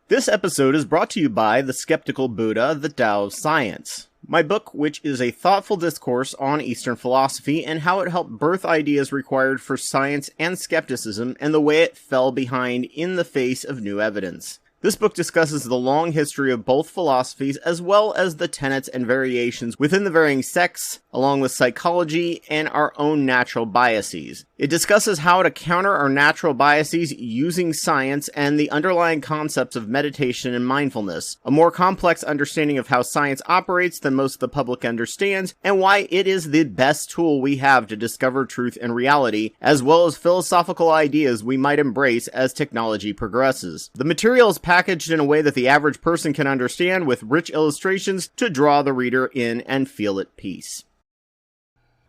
This episode is brought to you by The Skeptical Buddha, The Tao of Science, my book, which is a thoughtful discourse on Eastern philosophy and how it helped birth ideas required for science and skepticism and the way it fell behind in the face of new evidence. This book discusses the long history of both philosophies as well as the tenets and variations within the varying sects, along with psychology and our own natural biases. It discusses how to counter our natural biases using science and the underlying concepts of meditation and mindfulness, a more complex understanding of how science operates than most of the public understands, and why it is the best tool we have to discover truth and reality, as well as philosophical ideas we might embrace as technology progresses. The material is packaged in a way that the average person can understand, with rich illustrations to draw the reader in and feel at peace.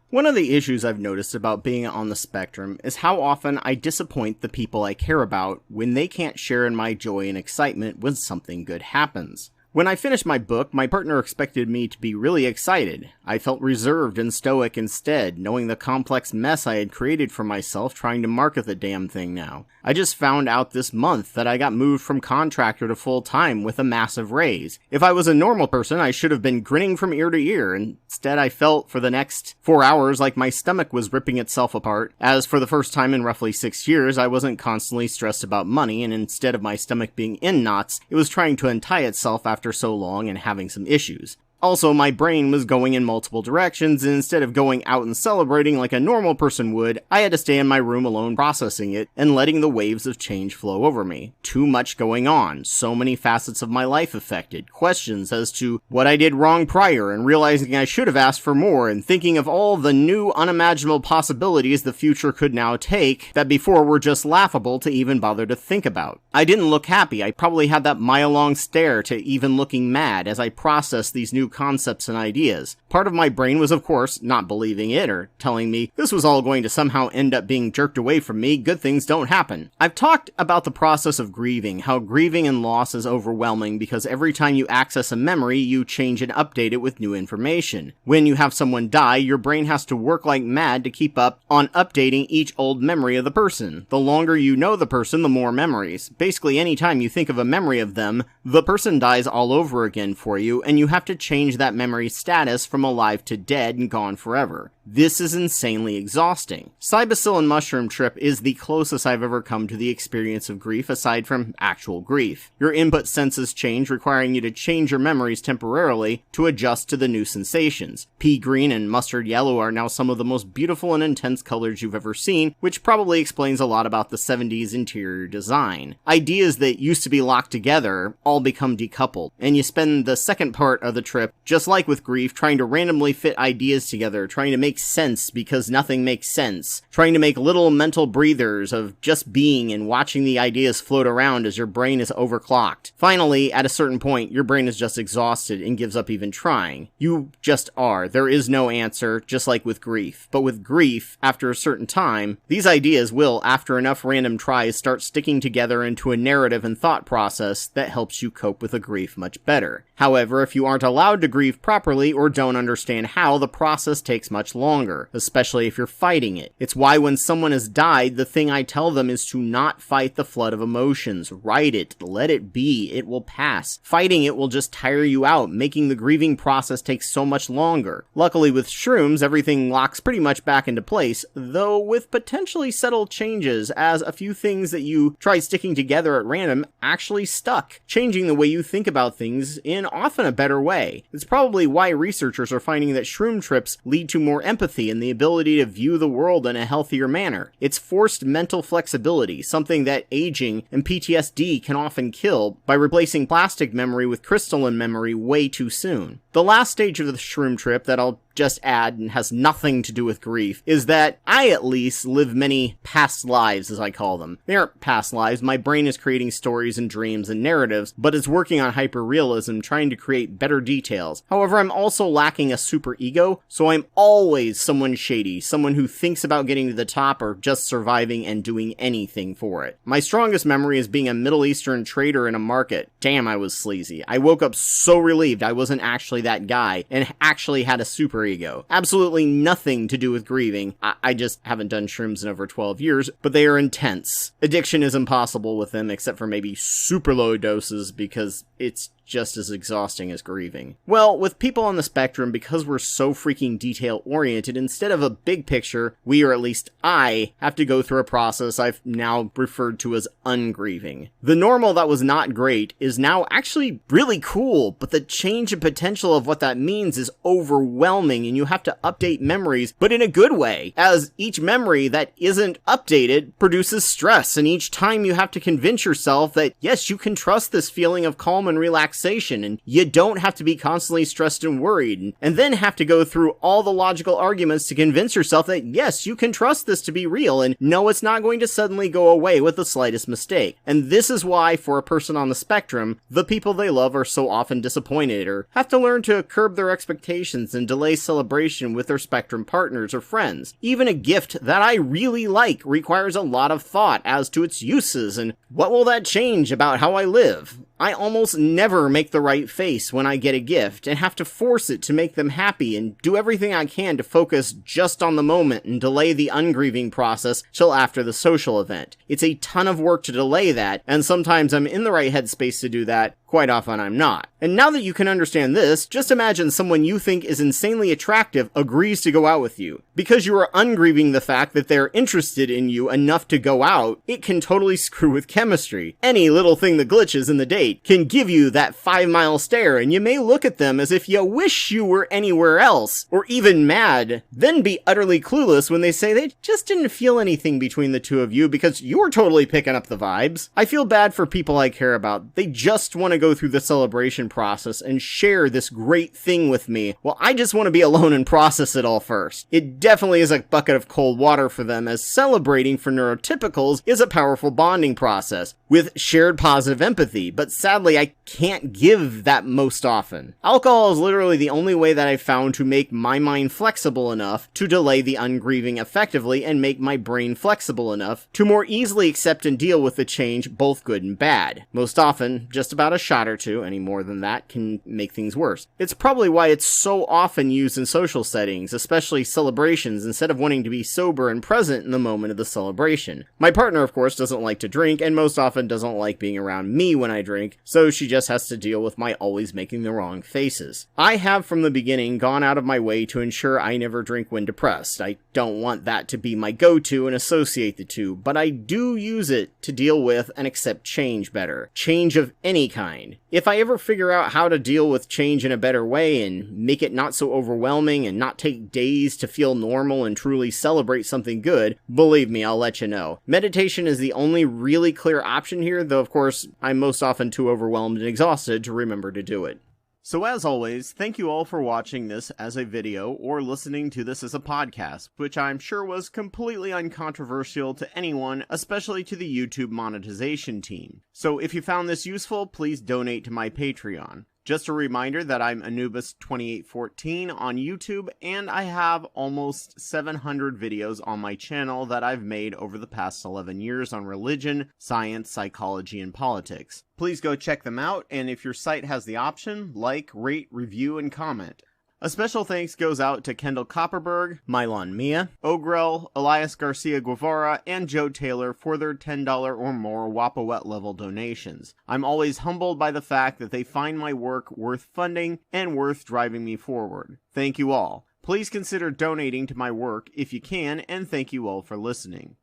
One of the issues I've noticed about being on the spectrum is how often I disappoint the people I care about when they can't share in my joy and excitement when something good happens. When I finished my book, my partner expected me to be really excited. I felt reserved and stoic instead, knowing the complex mess I had created for myself trying to market the damn thing now. I just found out this month that I got moved from contractor to full-time with a massive raise. If I was a normal person, I should have been grinning from ear to ear. Instead, I felt for the next 4 hours like my stomach was ripping itself apart, as for the first time in roughly 6 years, I wasn't constantly stressed about money, and instead of my stomach being in knots, it was trying to untie itself after so long and having some issues. Also, my brain was going in multiple directions, and instead of going out and celebrating like a normal person would, I had to stay in my room alone processing it and letting the waves of change flow over me. Too much going on, so many facets of my life affected, questions as to what I did wrong prior and realizing I should have asked for more, and thinking of all the new unimaginable possibilities the future could now take that before were just laughable to even bother to think about. I didn't look happy. I probably had that mile-long stare to even looking mad as I processed these new concepts and ideas. Part of my brain was, of course, not believing it or telling me this was all going to somehow end up being jerked away from me. Good things don't happen. I've talked about the process of grieving, how grieving and loss is overwhelming because every time you access a memory, you change and update it with new information. When you have someone die, your brain has to work like mad to keep up on updating each old memory of the person. The longer you know the person, the more memories. Basically, anytime you think of a memory of them, the person dies all over again for you, and you have to change that memory status from alive to dead and gone forever. This is insanely exhausting. Cybacillin mushroom trip is the closest I've ever come to the experience of grief aside from actual grief. Your input senses change, requiring you to change your memories temporarily to adjust to the new sensations. Pea green and mustard yellow are now some of the most beautiful and intense colors you've ever seen, which probably explains a lot about the 70s interior design. Ideas that used to be locked together all become decoupled, and you spend the second part of the trip, just like with grief, trying to randomly fit ideas together, trying to make sense because nothing makes sense, trying to make little mental breathers of just being and watching the ideas float around as your brain is overclocked. Finally, at a certain point, your brain is just exhausted and gives up even trying. You just are. There is no answer, just like with grief. But with grief, after a certain time, these ideas will, after enough random tries, start sticking together into a narrative and thought process that helps you cope with a grief much better. However, if you aren't allowed to grieve properly or don't understand how, the process takes much longer, especially if you're fighting it. It's why when someone has died, the thing I tell them is to not fight the flood of emotions. Write it, let it be, it will pass. Fighting it will just tire you out, making the grieving process take so much longer. Luckily with shrooms, everything locks pretty much back into place, though with potentially subtle changes, as a few things that you tried sticking together at random actually stuck, changing the way you think about things in often a better way. It's probably why researchers are finding that shroom trips lead to more empathy and the ability to view the world in a healthier manner. It's forced mental flexibility, something that aging and PTSD can often kill by replacing plastic memory with crystalline memory way too soon. The last stage of the shroom trip that I'll just add and has nothing to do with grief is that I at least live many past lives, as I call them. They aren't past lives. My brain is creating stories and dreams and narratives, but it's working on hyperrealism, trying to create better detail, details. However, I'm also lacking a super ego, so I'm always someone shady, someone who thinks about getting to the top or just surviving and doing anything for it. My strongest memory is being a Middle Eastern trader in a market. Damn, I was sleazy. I woke up so relieved I wasn't actually that guy and actually had a super ego. Absolutely nothing to do with grieving. I just haven't done shrooms in over 12 years, but they are intense. Addiction is impossible with them, except for maybe super low doses, because it's just as exhausting as grieving. Well, with people on the spectrum, because we're so freaking detail-oriented, instead of a big picture, we, or at least I, have to go through a process I've now referred to as ungrieving. The normal that was not great is now actually really cool, but the change in potential of what that means is overwhelming, and you have to update memories, but in a good way, as each memory that isn't updated produces stress, and each time you have to convince yourself that, yes, you can trust this feeling of calm and relaxation, and you don't have to be constantly stressed and worried, and then have to go through all the logical arguments to convince yourself that yes, you can trust this to be real, and no, it's not going to suddenly go away with the slightest mistake. And this is why, for a person on the spectrum, the people they love are so often disappointed, or have to learn to curb their expectations and delay celebration with their spectrum partners or friends. Even a gift that I really like requires a lot of thought as to its uses, and what will that change about how I live? I almost never make the right face when I get a gift, and have to force it to make them happy, and do everything I can to focus just on the moment and delay the ungrieving process till after the social event. It's a ton of work to delay that, and sometimes I'm in the right headspace to do that, quite often I'm not. And now that you can understand this, just imagine someone you think is insanely attractive agrees to go out with you. Because you are ungrieving the fact that they're interested in you enough to go out, it can totally screw with chemistry. Any little thing that glitches in the date can give you that 5-mile stare, and you may look at them as if you wish you were anywhere else, or even mad, then be utterly clueless when they say they just didn't feel anything between the two of you because you're totally picking up the vibes. I feel bad for people I care about. They just want to go through the celebration process and share this great thing with me. Well, I just want to be alone and process it all first. It definitely is a bucket of cold water for them, as celebrating for neurotypicals is a powerful bonding process with shared positive empathy, but sadly I can't give that most often. Alcohol is literally the only way that I've found to make my mind flexible enough to delay the ungrieving effectively and make my brain flexible enough to more easily accept and deal with the change, both good and bad. Most often, just about a shot or two, any more than that can make things worse. It's probably why it's so often used in social settings, especially celebrations, instead of wanting to be sober and present in the moment of the celebration. My partner, of course, doesn't like to drink, and most often doesn't like being around me when I drink, so she just has to deal with my always making the wrong faces. I have from the beginning gone out of my way to ensure I never drink when depressed. I don't want that to be my go-to and associate the two, but I do use it to deal with and accept change better. Change of any kind. If I ever figure out how to deal with change in a better way and make it not so overwhelming and not take days to feel normal and truly celebrate something good, believe me, I'll let you know. Meditation is the only really clear option here, though of course I'm most often too overwhelmed and exhausted to remember to do it. So as always, thank you all for watching this as a video or listening to this as a podcast, which I'm sure was completely uncontroversial to anyone, especially to the YouTube monetization team. So if you found this useful, please donate to my Patreon. Just a reminder that I'm Anubis2814 on YouTube, and I have almost 700 videos on my channel that I've made over the past 11 years on religion, science, psychology, and politics. Please go check them out, and if your site has the option, like, rate, review, and comment. A special thanks goes out to Kendall Copperberg, Mylon Mia, Ogrel, Elias Garcia Guevara, and Joe Taylor for their $10 or more Wapawet level donations. I'm always humbled by the fact that they find my work worth funding and worth driving me forward. Thank you all. Please consider donating to my work if you can, and thank you all for listening.